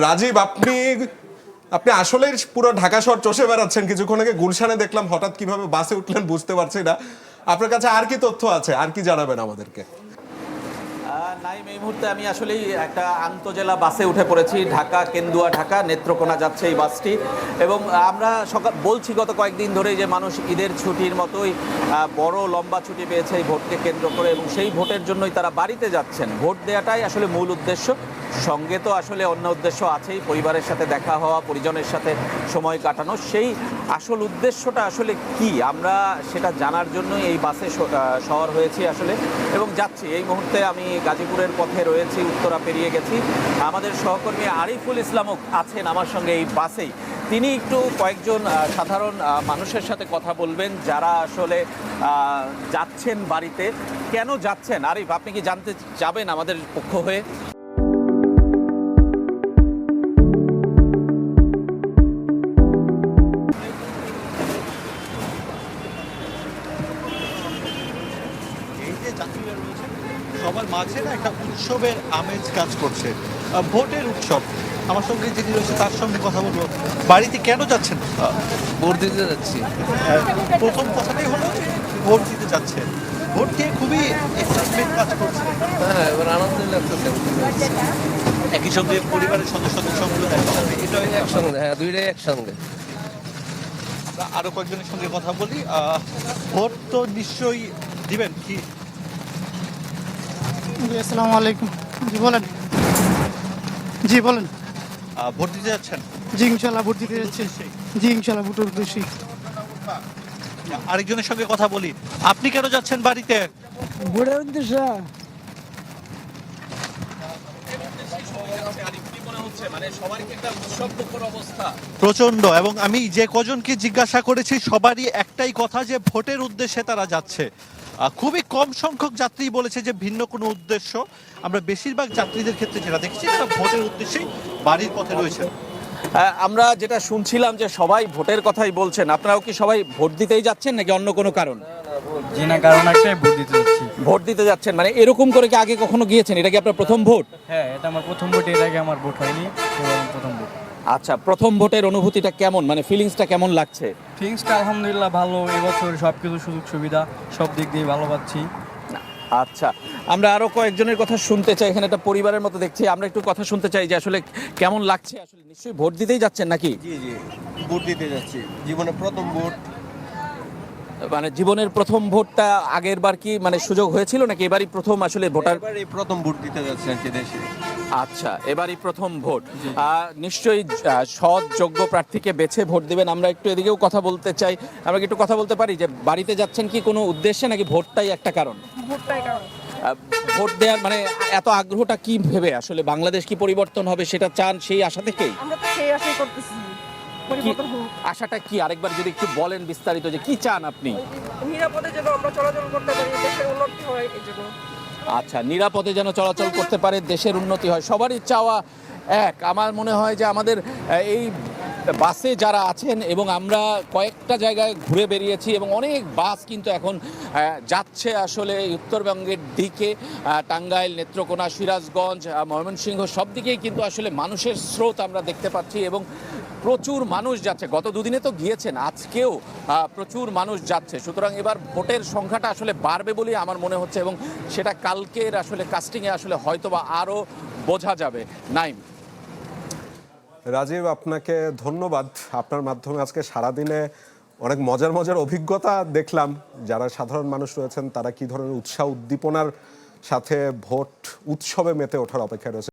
রাজীব, আপনি আপনি আসলেই পুরো ঢাকা শহর চষে বেড়াচ্ছেন। কিছুক্ষণ আগে গুলশানে দেখলাম, হঠাৎ কিভাবে বাসে উঠলেন বুঝতে পারছি না। আপনার কাছে আর কি তথ্য আছে, আর কি জানাবেন আমাদেরকে? নাইম, এই মুহূর্তে আমি আসলেই একটা আন্তজেলা বাসে উঠে পড়েছি। ঢাকা কেন্দুয়া, ঢাকা নেত্রকোনা যাচ্ছে এই বাসটি। এবং আমরা বলছি গত কয়েকদিন ধরেই যে মানুষ ঈদের ছুটির মতোই বড় লম্বা ছুটি পেয়েছে এই ভোটকে কেন্দ্র করে, এবং সেই ভোটের জন্যই তারা বাড়িতে যাচ্ছেন। ভোট দেওয়াটাই আসলে মূল উদ্দেশ্য। সঙ্গে তো আসলে অন্য উদ্দেশ্য আছেই, পরিবারের সাথে দেখা হওয়া, পরিজনের সাথে সময় কাটানো। সেই আসল উদ্দেশ্যটা আসলে কি, আমরা সেটা জানার জন্যই এই বাসে শহর হয়েছি আসলে, এবং যাচ্ছি। এই মুহূর্তে আমি গাজীপুরের পথে রয়েছি, উত্তরা পেরিয়ে গেছি। আমাদের সহকর্মী আরিফুল ইসলামও আছেন আমার সঙ্গে এই বাসেই। তিনি একটু কয়েকজন সাধারণ মানুষের সাথে কথা বলবেন যারা আসলে যাচ্ছেন বাড়িতে। কেন যাচ্ছেন আরিফ, আপনি কি জানতে যাবেন আমাদের পক্ষ হয়ে? সবার মাঝে না একটা উৎসবের আমেজ কাজ করছে, ভোটের উৎসব। আমার সঙ্গে যিনি রয়েছে তার সঙ্গে কথা বলবো। বাড়িতে কেন যাচ্ছেন? ভোট দিতে যাচ্ছি। প্রথম কথাটাই হলো ভোট দিতে যাচ্ছেন। ভোট দিয়ে খুবই এক্সাইটমেন্ট কাজ করছে। হ্যাঁ, এবার আনন্দ লাগতেছে। একই সঙ্গে পরিবারের সদস্যদের সঙ্গে দেখা যাবে, এটাও একসঙ্গে, হ্যাঁ, দুইটাই একসঙ্গে। আরো কয়েকজনের সঙ্গে কথা বলি। ভোট তো নিশ্চয়ই দিবেন কি? আসসালামু আলাইকুম। জি বলেন। জি বলেন। ভোট দিতে যাচ্ছেন? জি ইনশাল্লাহ ভোট দিতে যাচ্ছি। জি ইনশাল্লাহ ভোটের উদ্দেশ্যে। আরেকজনের সঙ্গে কথা বলি। আপনি কেন যাচ্ছেন বাড়িতে? ভোটের উদ্দেশ্যে প্রচন্ড। এবং আমি যে কজনকে জিজ্ঞাসা করেছি সবারই একটাই কথা, যে ভোটের উদ্দেশ্যে তারা যাচ্ছে। খুবই কম সংখ্যক যাত্রী বলেছে যে ভিন্ন কোনো উদ্দেশ্য। আমরা বেশিরভাগ যাত্রীদের ক্ষেত্রে যেটা দেখছি তারা ভোটের উদ্দেশ্যেই বাড়ির পথে রয়েছে। আমরা যেটা শুনছিলাম যে সবাই ভোটের কথাই বলছেন। আপনারাও কি সবাই ভোট দিতেই যাচ্ছেন নাকি অন্য কোনো কারণ? জি না, কারণ একটাই, ভোট দিতে যাচ্ছি। ভোট দিতে যাচ্ছেন মানে এরকম করে কি আগে কখনো গিয়েছেন? এটা কি আপনার প্রথম ভোট? হ্যাঁ, এটা আমার প্রথম ভোট। এর আগে আমার ভোট হয়নি, এবার প্রথম ভোট। আচ্ছা, প্রথম ভোটের অনুভূতিটা কেমন, মানে ফিলিংসটা কেমন লাগছে? থিংসটা আলহামদুলিল্লাহ ভালো। এবছর সব কিছু সুযোগ সুবিধা সব দিক দিয়ে ভালো পাচ্ছি। আচ্ছা, আমরা আরো কয়েকজনের কথা শুনতে চাই। এখানে একটা পরিবারের মতো দেখছি, আমরা একটু কথা শুনতে চাই যে আসলে কেমন লাগছে। আসলে নিশ্চয়ই ভোট দিতেই যাচ্ছেন নাকি? জি জি, ভোট দিতে যাচ্ছি, জীবনে প্রথম ভোট। মানে জীবনের প্রথম ভোটটা আগের বার কি মানে সুযোগ হয়েছিল নাকি এবারই প্রথম আসলে ভোটার? এবারে প্রথম ভোট দিতে যাচ্ছি আর কি দেশে। আচ্ছা, এবারই প্রথম ভোট। নিশ্চয়ই সৎ যোগ্য প্রার্থীকে বেছে ভোট দিবেন। আমরা একটু এদিকেও কথা বলতে চাই। আমরা কি একটু কথা বলতে পারি যে বাড়িতে যাচ্ছেন কি কোনো উদ্দেশ্যে নাকি ভোটটাই একটা কারণ? ভোটটাই কারণ। ভোট দেওয়ার মানে এত আগ্রহটা কি ভেবে, আসলে বাংলাদেশ কি পরিবর্তন হবে সেটা চান, সেই আশা থেকেই? আমরা তো সেই আশাই করতেছি পরিবর্তন হোক। আশাটা কি আরেকবার যদি একটু বলেন বিস্তারিত, যে কি চান আপনি? নিরাপদে যেন আমরা চলাচল করতে পারি, দেশের উন্নতি হয় এই জন্য। আচ্ছা, নিরাপদে যেন চলাচল করতে পারে, দেশের উন্নতি হয়, সবারই চাওয়া এক। আমার মনে হয় যে আমাদের এই বাসে যারা আছেন, এবং আমরা কয়েকটা জায়গায় ঘুরে বেরিয়েছি, এবং অনেক বাস কিন্তু এখন যাচ্ছে আসলে উত্তরবঙ্গের দিকে। টাঙ্গাইল, নেত্রকোনা, সিরাজগঞ্জ, ময়মনসিংহ সব দিকেই কিন্তু আসলে মানুষের স্রোত আমরা দেখতে পাচ্ছি, এবং প্রচুর মানুষ যাচ্ছে। গত দুদিনে তো গিয়েছেন, আজকেও প্রচুর মানুষ যাচ্ছে। সুতরাং এবার ভোটের সংখ্যাটা আসলে বাড়বে বলেই আমার মনে হচ্ছে, এবং সেটা কালকের আসলে কাস্টিংয়ে আসলে হয়তোবা আরও বোঝা যাবে। নাইম। রাজীব, আপনাকে ধন্যবাদ। আপনার মাধ্যমে আজকে সারাদিনে অনেক মজার মজার অভিজ্ঞতা দেখলাম। যারা সাধারণ মানুষ রয়েছেন তারা কি ধরনের উৎসাহ উদ্দীপনার সাথে ভোট উৎসবে মেতে ওঠার অপেক্ষায় রয়েছে।